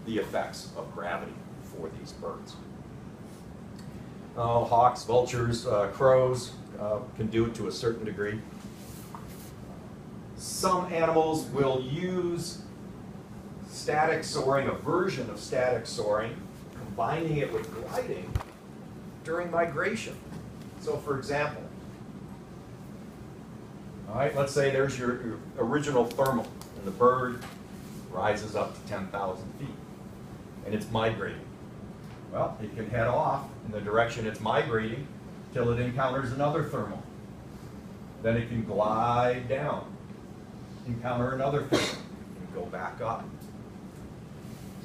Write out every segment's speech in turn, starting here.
the effects of gravity for these birds. Hawks, vultures, crows can do it to a certain degree. Some animals will use static soaring, a version of static soaring, combining it with gliding during migration. So for example, all right, let's say there's your original thermal, and the bird rises up to 10,000 feet, and it's migrating. Well, it can head off in the direction it's migrating till it encounters another thermal. Then it can glide down, encounter another thermal, and go back up.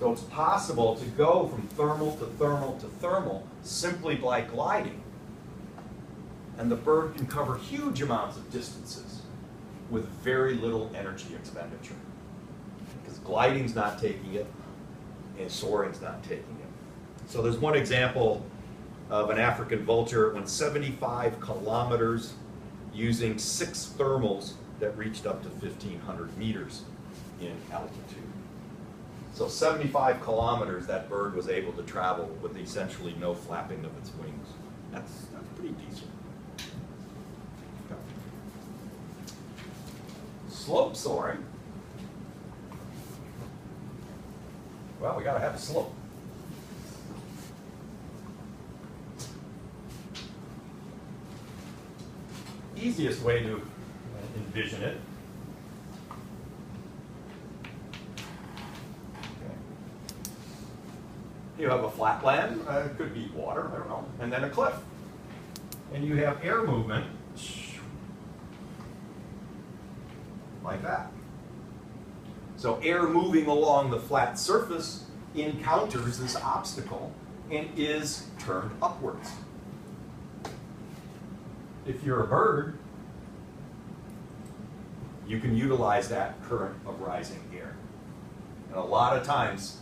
So it's possible to go from thermal to thermal to thermal simply by gliding. And the bird can cover huge amounts of distances with very little energy expenditure. Because gliding's not taking it, and soaring's not taking it. So there's one example of an African vulture that went 75 kilometers using 6 thermals that reached up to 1,500 meters in altitude. So 75 kilometers that bird was able to travel with essentially no flapping of its wings. That's pretty decent. Okay. Slope soaring. Well, we got to have a slope. Easiest way to envision it. Okay. You have a flat land, it could be water, I don't know, and then a cliff. And you have air movement like that. So air moving along the flat surface encounters this obstacle and is turned upwards. If you're a bird, you can utilize that current of rising air. And a lot of times,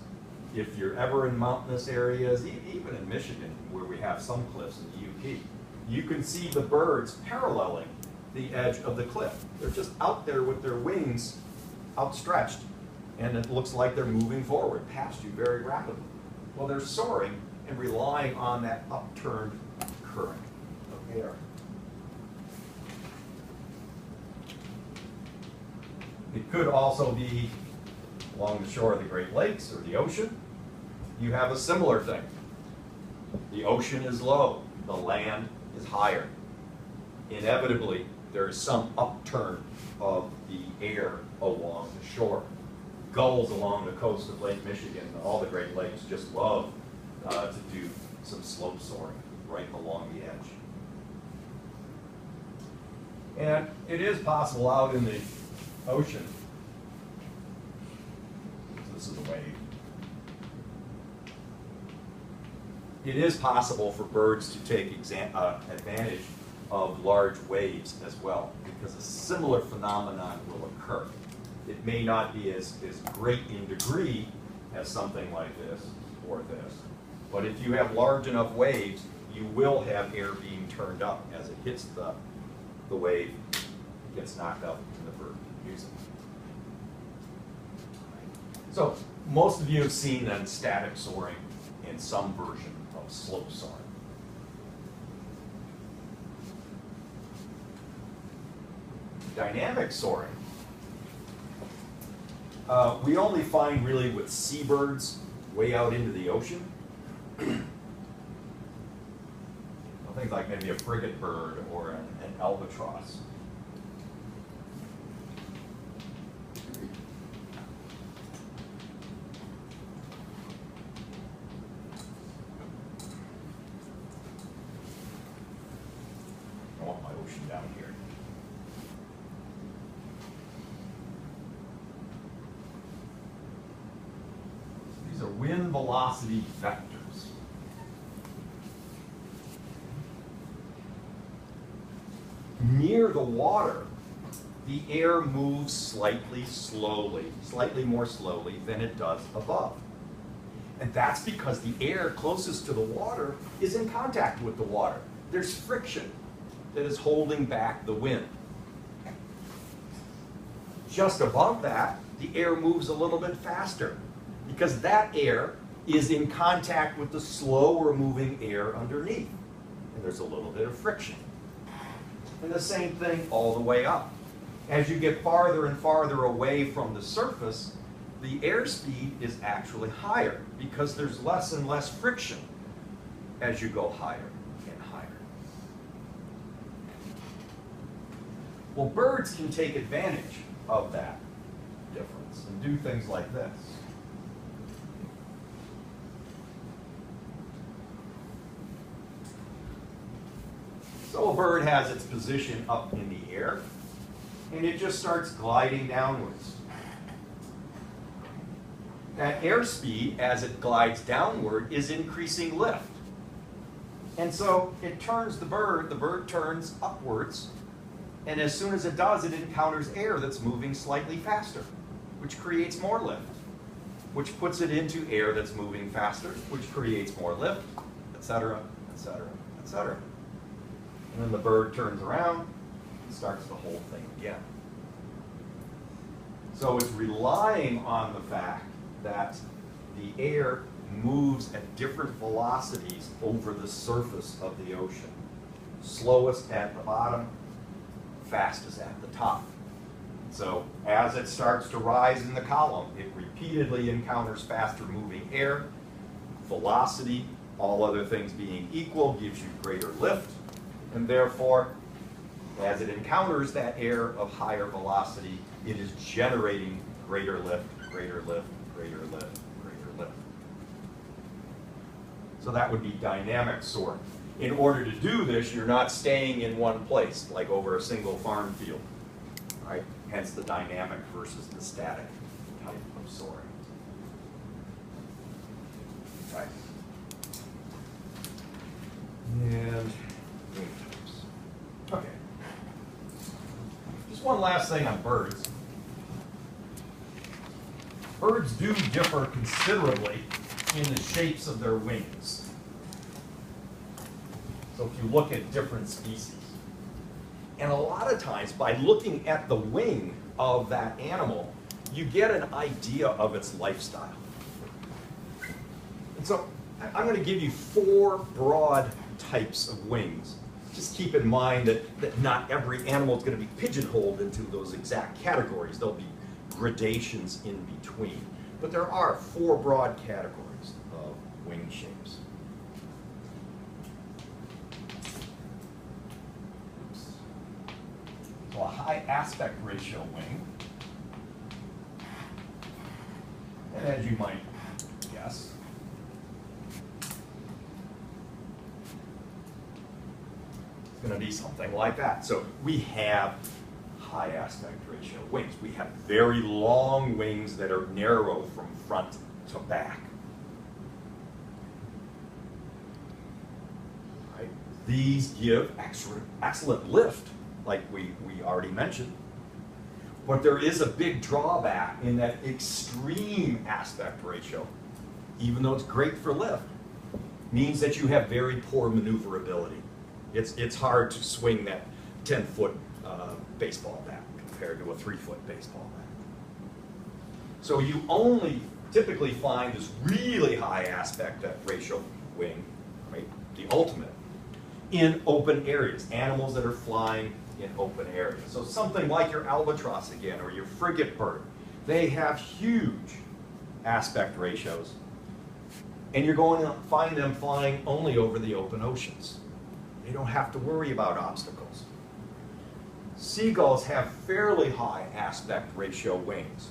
if you're ever in mountainous areas, even in Michigan, where we have some cliffs in the UP, you can see the birds paralleling the edge of the cliff. They're just out there with their wings outstretched, and it looks like they're moving forward past you very rapidly. Well, they're soaring and relying on that upturned current of air. It could also be along the shore of the Great Lakes or the ocean. You have a similar thing. The ocean is low, the land is higher. Inevitably, there is some upturn of the air along the shore. Gulls along the coast of Lake Michigan, all the Great Lakes, just love to do some slope soaring right along the edge. And it is possible out in the ocean. So this is a wave. It is possible for birds to take advantage of large waves as well, because a similar phenomenon will occur. It may not be as great in degree as something like this or this, but if you have large enough waves, you will have air being turned up as it hits the wave, gets knocked up, and the bird can use it. So most of you have seen then static soaring in some version of slope soaring. Dynamic soaring, we only find really with seabirds way out into the ocean. Things like maybe a frigate bird or an albatross. I want my ocean down here. These are wind velocity vectors. Near the water, the air moves slightly more slowly than it does above. And that's because the air closest to the water is in contact with the water. There's friction that is holding back the wind. Just above that, the air moves a little bit faster. because that air is in contact with the slower moving air underneath. And there's a little bit of friction. And the same thing all the way up. As you get farther and farther away from the surface, the airspeed is actually higher because there's less and less friction as you go higher and higher. Well, birds can take advantage of that difference and do things like this. So a bird has its position up in the air, and it just starts gliding downwards. That airspeed, as it glides downward, is increasing lift. And so it turns the bird turns upwards, and as soon as it does, it encounters air that's moving slightly faster, which creates more lift, which puts it into air that's moving faster, which creates more lift, etc., etc., etc. And then the bird turns around and starts the whole thing again. So it's relying on the fact that the air moves at different velocities over the surface of the ocean. Slowest at the bottom, fastest at the top. So as it starts to rise in the column, it repeatedly encounters faster moving air. Velocity, all other things being equal, gives you greater lift. And therefore, as it encounters that air of higher velocity, it is generating greater lift, greater lift, greater lift, greater lift. So that would be dynamic soaring. In order to do this, you're not staying in one place, like over a single farm field, right? Hence the dynamic versus the static type of soaring. Right. And wing types. Okay. Just one last thing on birds. Birds do differ considerably in the shapes of their wings. So if you look at different species, and a lot of times by looking at the wing of that animal, you get an idea of its lifestyle. And so I'm going to give you 4 broad types of wings. Just keep in mind that not every animal is going to be pigeonholed into those exact categories. There'll be gradations in between. But there are 4 broad categories of wing shapes. So a high aspect ratio wing, and as you might guess, it's going to be something like that. So we have high aspect ratio wings. We have very long wings that are narrow from front to back. Right? These give excellent lift, like we already mentioned. But there is a big drawback in that extreme aspect ratio, even though it's great for lift, means that you have very poor maneuverability. It's hard to swing that 10-foot baseball bat compared to a 3-foot baseball bat. So you only typically find this really high aspect ratio wing, right, the ultimate, in open areas, animals that are flying in open areas. So something like your albatross again, or your frigate bird, they have huge aspect ratios, and you're going to find them flying only over the open oceans. They don't have to worry about obstacles. Seagulls have fairly high aspect ratio wings.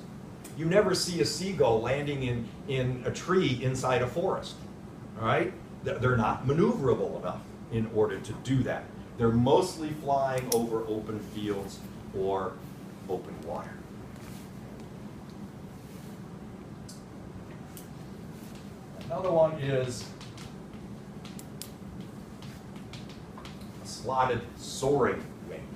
You never see a seagull landing in a tree inside a forest, all right? They're not maneuverable enough in order to do that. They're mostly flying over open fields or open water. Another one is a slotted soaring wing.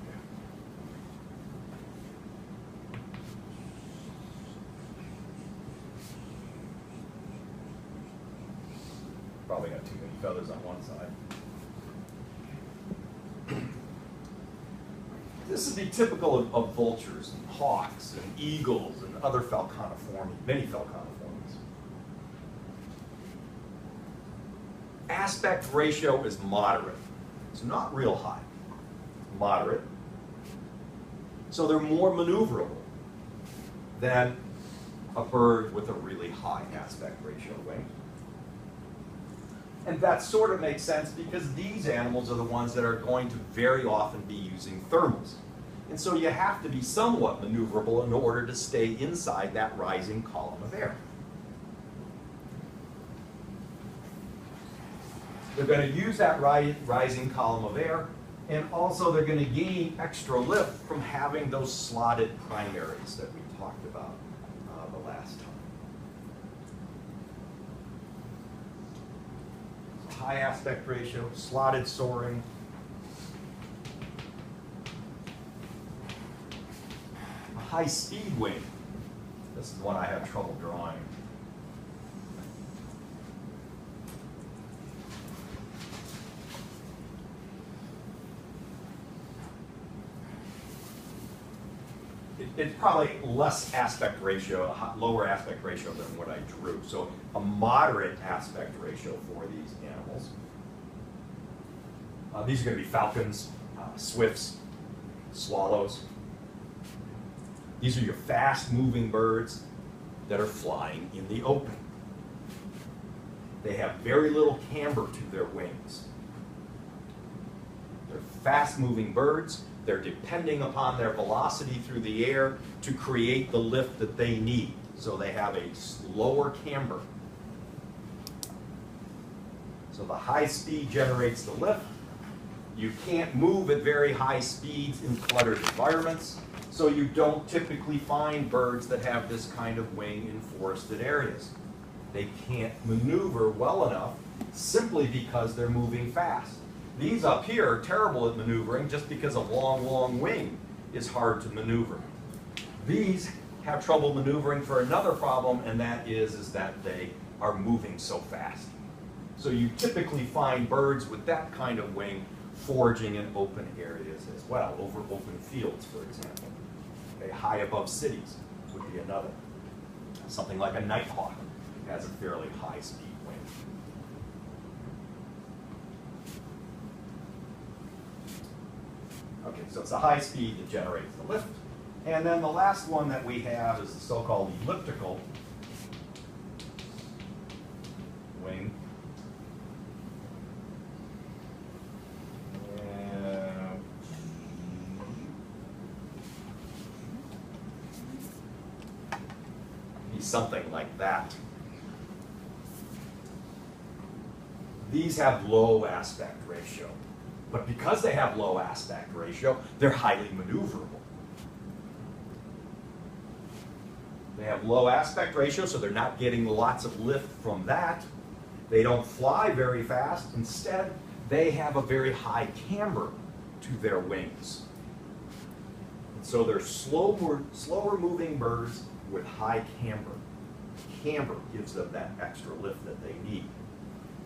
Probably got too many feathers on one side. This would be typical of vultures and hawks and eagles and other falconiformes, many falconiformes. aspect ratio is moderate. It's not real high, moderate. So they're more maneuverable than a bird with a really high aspect ratio wing. And that sort of makes sense because these animals are the ones that are going to very often be using thermals. And so you have to be somewhat maneuverable in order to stay inside that rising column of air. They're going to use that rising column of air, and also they're going to gain extra lift from having those slotted primaries that we talked about the last time. High aspect ratio, slotted soaring. A high speed wing. This is one I have trouble drawing. It's probably less aspect ratio, a lower aspect ratio than what I drew. So a moderate aspect ratio for these animals. These are going to be falcons, swifts, swallows. These are your fast-moving birds that are flying in the open. They have very little camber to their wings. They're fast-moving birds. They're depending upon their velocity through the air to create the lift that they need. So they have a lower camber. So the high speed generates the lift. You can't move at very high speeds in cluttered environments. So you don't typically find birds that have this kind of wing in forested areas. They can't maneuver well enough simply because they're moving fast. These up here are terrible at maneuvering just because a long, long wing is hard to maneuver. These have trouble maneuvering for another problem, and that is that they are moving so fast. So you typically find birds with that kind of wing foraging in open areas as well, over open fields, for example. Okay, high above cities would be another. Something like a nighthawk has a fairly high speed wing. Okay, so it's the high speed that generates the lift. And then the last one that we have is the so-called elliptical wing. Something like that. These have low aspect ratio, but because they have low aspect ratio, they're highly maneuverable. They have low aspect ratio, so they're not getting lots of lift from that. They don't fly very fast. Instead, they have a very high camber to their wings. And so they're slower moving birds with high camber. Camber gives them that extra lift that they need.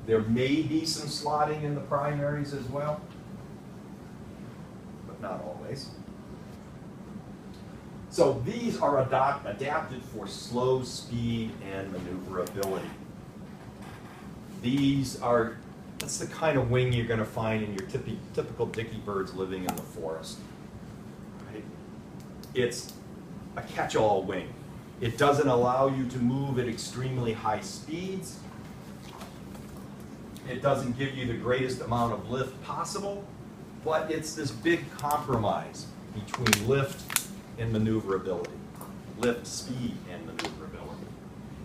There may be some slotting in the primaries as well, but not always. So these are adapted for slow speed and maneuverability. That's the kind of wing you're going to find in your typical dicky birds living in the forest. Right? It's a catch-all wing. It doesn't allow you to move at extremely high speeds. It doesn't give you the greatest amount of lift possible, but it's this big compromise between lift and maneuverability. Lift, speed, and maneuverability.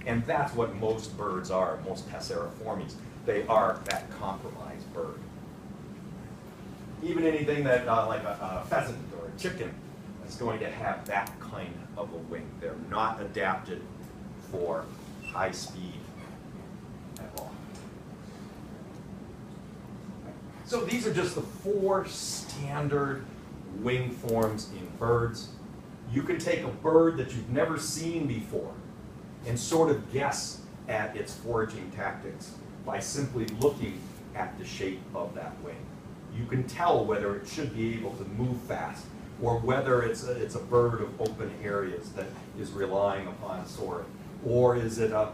And that's what most birds are, most Passeriformes. They are that compromised bird. Even anything that, like a pheasant or a chicken, is going to have that kind of a wing. They're not adapted for high speed at all. So these are just the 4 standard wing forms in birds. You can take a bird that you've never seen before and sort of guess at its foraging tactics by simply looking at the shape of that wing. You can tell whether it should be able to move fast or whether it's a bird of open areas that is relying upon soaring, or is it a